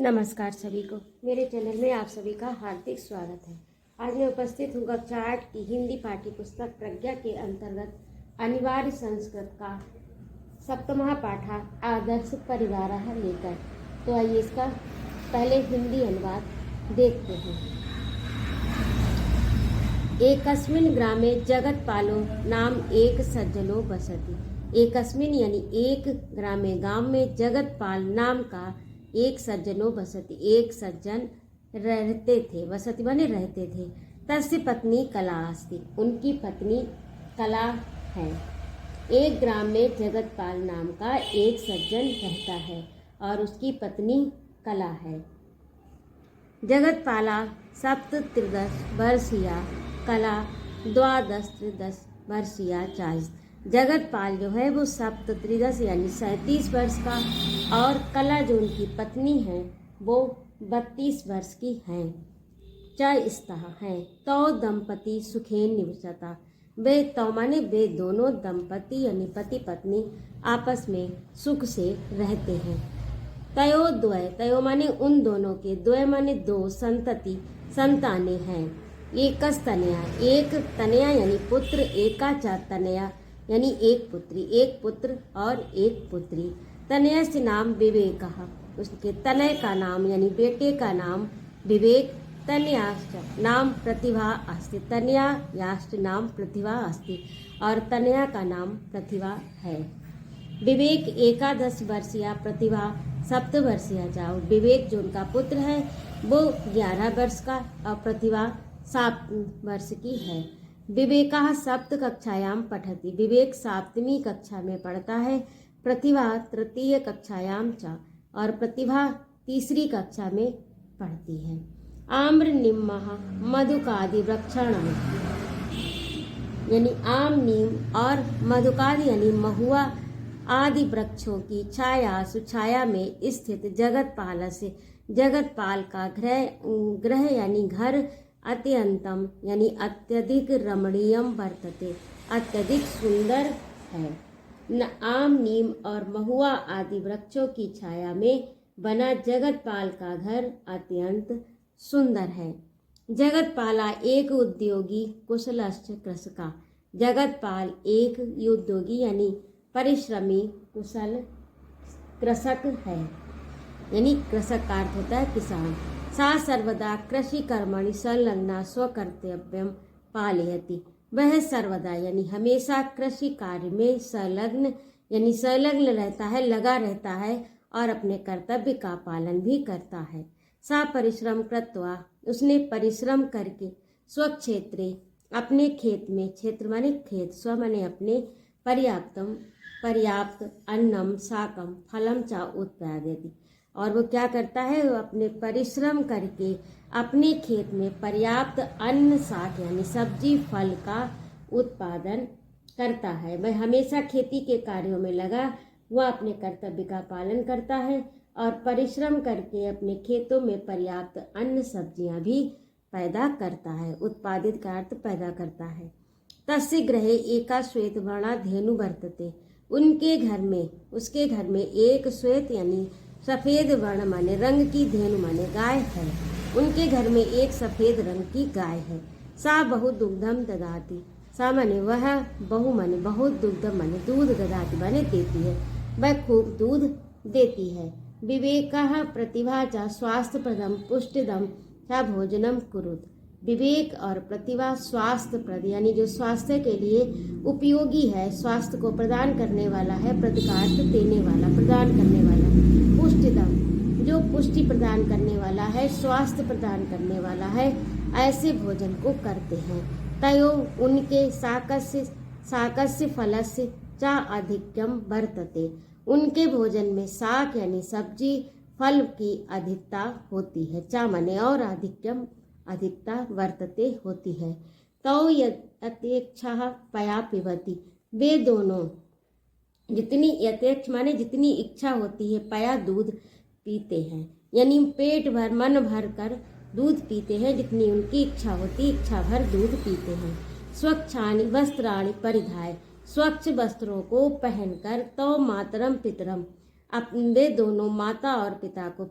नमस्कार सभी को, मेरे चैनल में आप सभी का हार्दिक स्वागत है। आज मैं उपस्थित हूँ कक्षा 8 की हिंदी पाठ्य पुस्तक प्रज्ञा के अंतर्गत अनिवार्य संस्कृत का सप्तमः पाठा आदर्श परिवार लेकर। तो आइए इसका पहले हिंदी अनुवाद देखते हैं। एकस्मिन् ग्रामे जगत्पालो नाम एक सज्जनो बसति। एकस्मिन् यानी एक ग्रामे, गांव में जगत्पाल नाम का एक सज्जनो बसति, एक सज्जन रहते थे। बसति माने रहते थे। तस्य पत्नी कला अस्ति, उनकी पत्नी कला है। एक ग्राम में जगतपाल नाम का एक सज्जन रहता है और उसकी पत्नी कला है। जगतपाला सप्तत्रिदश वर्षीया, कला द्वादश वर्षीया चालीस। जगतपाल जो है वो सप्तत्रिदश यानी 37 वर्ष का और कला जो उनकी पत्नी है वो 32 वर्ष की हैं। चस्तः हैं तौ दंपति सुखेन निवसता। वे तौ माने वे दोनों दंपति यानी पति पत्नी आपस में सुख से रहते हैं। तयो द्वय, तयो माने उन दोनों के, द्वय माने दो, संतति संतानें हैं। एकस तनया, एक तनया यानी पुत्र, एका च तनया यानी एक पुत्री, एक पुत्र और एक पुत्री। तनया से नाम विवेक, उसके तनय का नाम यानी बेटे का नाम विवेक। तनयाश्च नाम प्रतिभा अस्ति, तनयाश्च नाम प्रतिभा अस्ति और तनया का नाम प्रतिभा है। विवेक 11 वर्षीय, प्रतिभा 7 वर्षीय। जाओ विवेक जो उनका पुत्र है वो 11 वर्ष का और प्रतिभा 7 वर्ष की है। विवेकः सप्त कक्षायां पठति, विवेक 7वीं कक्षा में पढ़ता है। प्रतिभा तृतीय कक्षायां च और प्रतिभा 3री कक्षा में पढ़ती है। आम्र निम्मः मधुकादि वृक्षाणां यानी आम, नीम और मधुकादि यानी महुआ आदि वृक्षों की छाया सुछाया में स्थित जगतपाल से, जगतपाल का ग्रह यानी घर अत्यंतम यानी अत्यधिक रमणीयम वर्तते, अत्यधिक सुंदर है। न आम, नीम और महुआ आदि वृक्षों की छाया में बना जगतपाल का घर अत्यंत सुंदर है। जगतपाला एक उद्योगी कुशलश्च कृषका, जगतपाल एक उद्योगी यानी परिश्रमी कुशल कृषक है, यानी कृषक का अर्थ होता है किसान। सा सर्वदा कृषि कर्मणि संलग्ना स्वकर्तव्यम पालयति, वह सर्वदा यानी हमेशा कृषि कार्य में संलग्न यानी संलग्न रहता है, लगा रहता है और अपने कर्तव्य का पालन भी करता है। सा परिश्रम कृत्वा, उसने परिश्रम करके, स्वक्षेत्रे अपने खेत में, क्षेत्र माने खेत, स्व माने अपने, पर्याप्त अन्नम शाकम फलम च उत्पादयति, और वो क्या करता है, वो अपने परिश्रम करके अपने खेत में पर्याप्त अन्न शाक यानी सब्जी फल का उत्पादन करता है। वह हमेशा खेती के कार्यों में लगा, वह अपने कर्तव्य का पालन करता है और परिश्रम करके अपने खेतों में पर्याप्त अन्न सब्जियां भी पैदा करता है। उत्पादित का अर्थ पैदा करता है। तस्य गृहे एका श्वेत वर्णा धेनु वर्तते, उनके घर में, उसके घर में एक श्वेत यानी सफेद वर्ण माने रंग की, धेनु माने गाय है। उनके घर में एक सफेद रंग की गाय है। सा बहु दुग्धम ददाति, सा माने वह, बहु माने बहुत, दुग्ध माने दूध, ददाति माने देती है, वह खूब दूध देती है। विवेकः प्रतिभा च स्वास्थ्यप्रदम पुष्टिदम च भोजनम कुरुत, विवेक और प्रतिभा स्वास्थ्यप्रद यानी जो स्वास्थ्य के लिए उपयोगी है, स्वास्थ्य को प्रदान करने वाला है, प्रतिकार देने वाला, प्रदान करने वाला। पुष्टिदम जो पुष्टि प्रदान करने वाला है, स्वास्थ्य प्रदान करने वाला है, ऐसे भोजन को करते हैं। तयो उनके शाकस्य फलस्य च अधिक्यम वर्तते, उनके भोजन में शाक यानी सब्जी फल की अधिकता होती है। चा माने और, अधिक्यम अधिकता, वर्तते होती है। तौ यथेच्छा पया पिबती, वे दोनों जितनी यथेच्छ माने जितनी इच्छा होती है, पया दूध पीते हैं यानी पेट भर मन भर कर दूध पीते हैं, जितनी उनकी इच्छा होती इच्छा भर दूध पीते हैं। स्वच्छानि वस्त्राणि परिधाय, स्वच्छ वस्त्रों को पहनकर, तो मातरम पितरम, वे दोनों माता और पिता को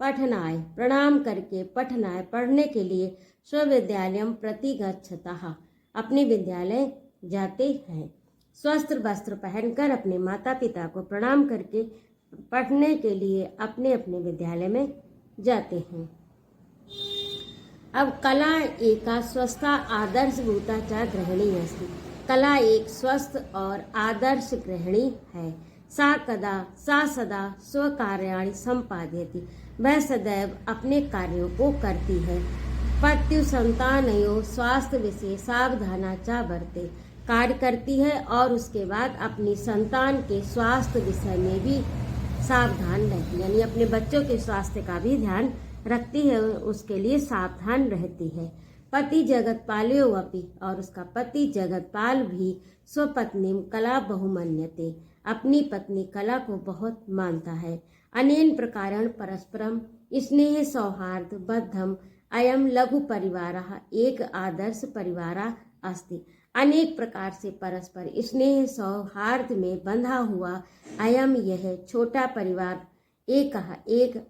पठनाय प्रणाम करके, पठनाय पढ़ने के लिए, स्वविद्यालयम प्रति गच्छतः अपने विद्यालय जाते हैं। स्वस्थ वस्त्र पहनकर अपने माता पिता को प्रणाम करके पढ़ने के लिए अपने अपने विद्यालय में जाते हैं। अब कला एका स्वस्था आदर्शभूता च गृहिणी अस्ति। कला एक स्वस्थ और आदर्श गृहिणी है। सा सदा स्वकार्याणि संपादयति। वह सदैव अपने कार्यों को करती है। पत्यु संतानयो स्वास्थ्य विषय सावधाना च वर्ते। कार्य करती है और उसके बाद अपनी संतान के स्वास्थ्य विषय में भी सावधान रहती है, यानी अपने बच्चों के स्वास्थ्य का भी ध्यान रखती है, उसके लिए सावधान रहती है। पति जगतपालो अपि, और उसका पति जगतपाल भी स्वपत्नी कला बहुमन्यते, अपनी पत्नी कला को बहुत मानता है। अनेन प्रकारेण परस्परम स्नेह सौहार्द बद्धम अयम लघु परिवारः एक आदर्श परिवारः अस्ति। अनेक प्रकार से परस्पर स्नेह सौहार्द में बंधा हुआ अयम यह छोटा परिवार एक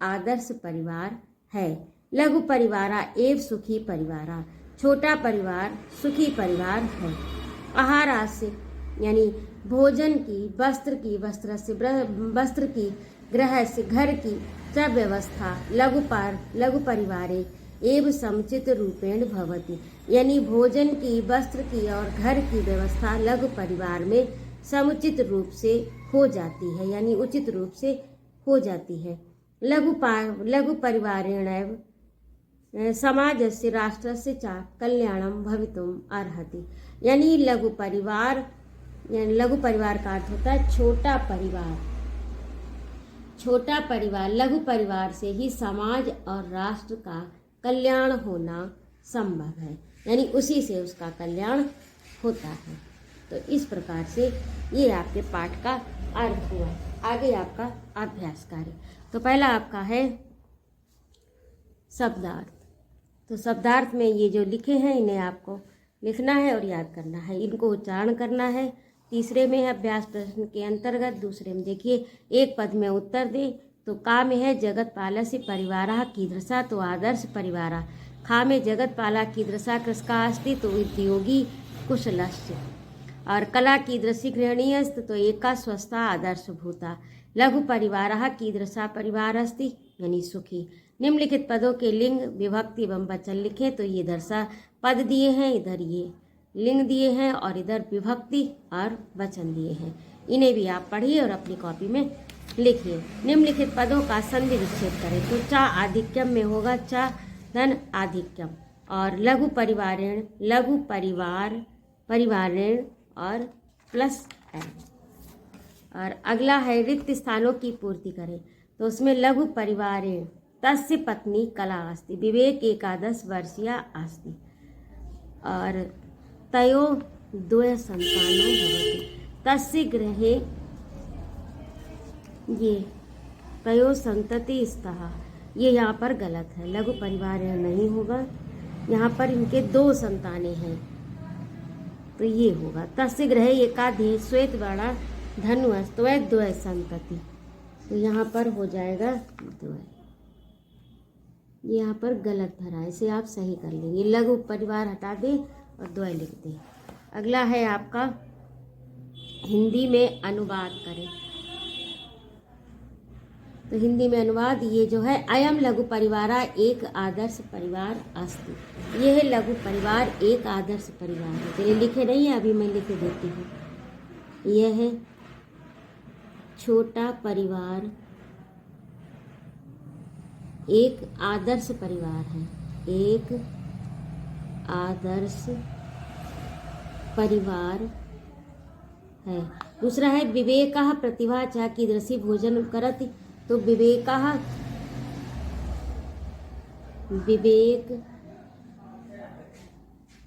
आदर्श परिवार है। लघु परिवारा एवं सुखी परिवारा, छोटा परिवार सुखी परिवार है। आहारास्य यानी भोजन की, वस्त्र की, गृह से घर की च व्यवस्था लघु परिवारे एवं समुचित रूपेण भवति, यानी भोजन की, वस्त्र की और घर की व्यवस्था लघु परिवार में समुचित रूप से हो जाती है, यानी उचित रूप से हो जाती है। लघु परिवारेण समाजस्य राष्ट्रस्य च कल्याणम भवितुम अर्हति, यानी लघु परिवार का अर्थ होता है छोटा परिवार। छोटा परिवार, लघु परिवार से ही समाज और राष्ट्र का कल्याण होना संभव है, यानी उसी से उसका कल्याण होता है। तो इस प्रकार से ये आपके पाठ का अर्थ हुआ। आगे आपका अभ्यास कार्य। तो पहला आपका है शब्दार्थ। तो शब्दार्थ में ये जो लिखे हैं इन्हें आपको लिखना है और याद करना है, इनको उच्चारण करना है। तीसरे में है अभ्यास प्रश्न के अंतर्गत। दूसरे में देखिए एक पद में उत्तर दे। तो का में है जगतपालस्य परिवारः कीदृशः, तो आदर्श परिवारः। खा में जगतपाला कीदृशा कृषका अस्ति, तो उद्योगी कुशलस्य। और कला कीदृशी गृहणीयस्त, तो एका स्वस्था आदर्शभूता। लघु परिवारः कीदृशा परिवार अस्ति, यानी सुखी। निम्नलिखित पदों के लिंग विभक्ति एवं वचन लिखें। तो ये दर्शा पद दिए हैं, इधर ये लिंग दिए हैं और इधर विभक्ति और वचन दिए हैं। इन्हें भी आप पढ़िए और अपनी कॉपी में लिखिए। निम्नलिखित पदों का संधि विच्छेद करें। तो चा आधिक्यम में होगा चा धन आधिक्यम, और लघु परिवारेण और प्लस एन। और अगला है रिक्त स्थानों की पूर्ति करें। तो उसमें लघु परिवारेण तस्य पत्नी कला अस्ति, विवेक 11 वर्षीया अस्ति, और तयो द्वय संतानो भवति। तस्य गृहे ये तयो संतति स्तः, ये यहाँ पर गलत है, लघु परिवार नहीं होगा, यहाँ पर इनके 2 संतानें हैं, तो ये होगा तस्य गृहे एकाधि श्वेत वाला धनुष द्वय संतति, तो यहाँ पर हो जाएगा द्वय। ये यहाँ पर गलत धरा है, इसे आप सही कर लेंगे। लघु परिवार हटा दें और द्वय लिख दें। अगला है आपका हिंदी में अनुवाद करें। तो हिंदी में अनुवाद ये जो है अयम लघु परिवारा एक आदर्श परिवार अस्ति, ये है लघु परिवार एक आदर्श परिवार है। चलिए लिखे नहीं है, अभी मैं लिख देती हूँ। यह है छोटा परिवार एक आदर्श परिवार है, एक आदर्श परिवार है। दूसरा है विवेकः प्रतिभा च कीदृशी भोजन करति, तो विवेक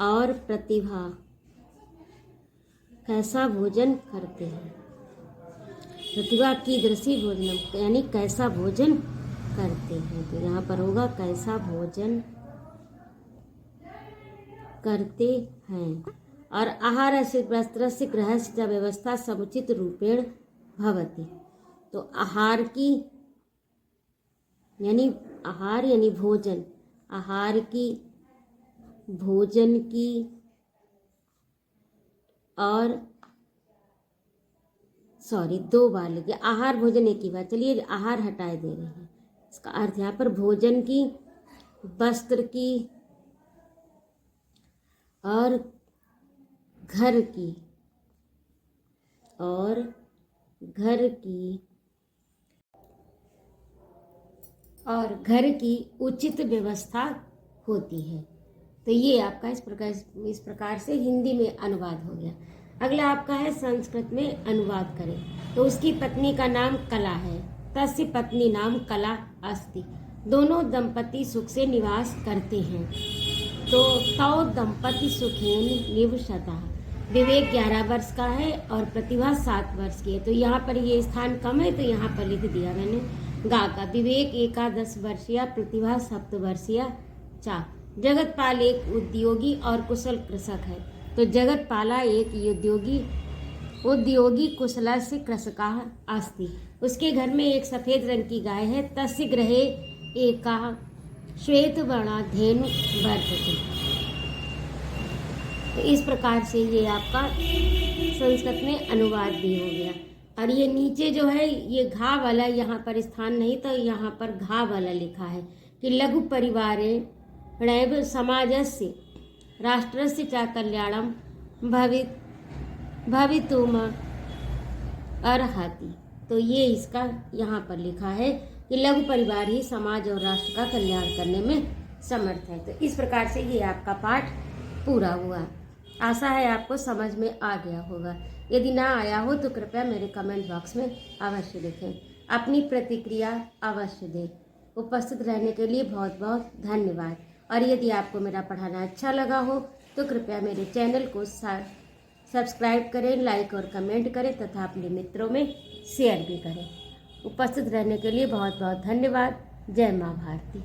और प्रतिभा कैसा भोजन करते हैं। प्रतिभा कीदृशी भोजन यानी कैसा भोजन करते हैं, तो यहाँ पर होगा कैसा भोजन करते हैं। और आहार से वस्त्र से गृह से व्यवस्था समुचित रूपेण भवति, तो आहार की यानी आहार यानी भोजन, आहार की, भोजन की, और दो बार लिखिए, आहार भोजन एक ही बार। चलिए आहार हटाए दे रहे हैं, इसका अर्थ यहाँ पर भोजन की, वस्त्र की, और घर की, और घर की, और घर की उचित व्यवस्था होती है। तो ये आपका इस प्रकार से हिंदी में अनुवाद हो गया। अगला आपका है संस्कृत में अनुवाद करें। तो उसकी पत्नी का नाम कला है, तस्य पत्नी नाम कला अस्ति। दोनों दंपति सुख से निवास करते हैं। तो तौ दंपति सुखेन निवसतः। विवेक 11 वर्ष का है और प्रतिभा 7 वर्ष की है। तो यहाँ पर ये स्थान कम है तो यहाँ पर लिख दिया मैंने गा का। विवेक 11 वर्षीय, प्रतिभा 7 वर्षीय चा। जगतपाल एक उद्योगी और कुशल कृषक है। तो जगतपाला एक उद्योगी कुशला से कृषका अस्ति। उसके घर में एक सफेद रंग की गाय है। तस्य गृहे एका श्वेत वर्णा धेनु वर्तते। तो इस प्रकार से ये आपका संस्कृत में अनुवाद भी हो गया। और ये नीचे जो है ये घा वाला, यहाँ पर स्थान नहीं तो यहाँ पर घा वाला लिखा है कि लघु परिवारे णैव समाजस्य राष्ट्रस्य च कल्याणम भवितुम अर्हति। तो ये इसका यहाँ पर लिखा है कि लघु परिवार ही समाज और राष्ट्र का कल्याण करने में समर्थ है। तो इस प्रकार से ये आपका पाठ पूरा हुआ। आशा है आपको समझ में आ गया होगा। यदि ना आया हो तो कृपया मेरे कमेंट बॉक्स में अवश्य लिखें, अपनी प्रतिक्रिया अवश्य दें। उपस्थित रहने के लिए बहुत बहुत धन्यवाद। और यदि आपको मेरा पढ़ाना अच्छा लगा हो तो कृपया मेरे चैनल को सब्सक्राइब करें, लाइक और कमेंट करें तथा अपने मित्रों में शेयर भी करें। उपस्थित रहने के लिए बहुत बहुत धन्यवाद। जय माँ भारती।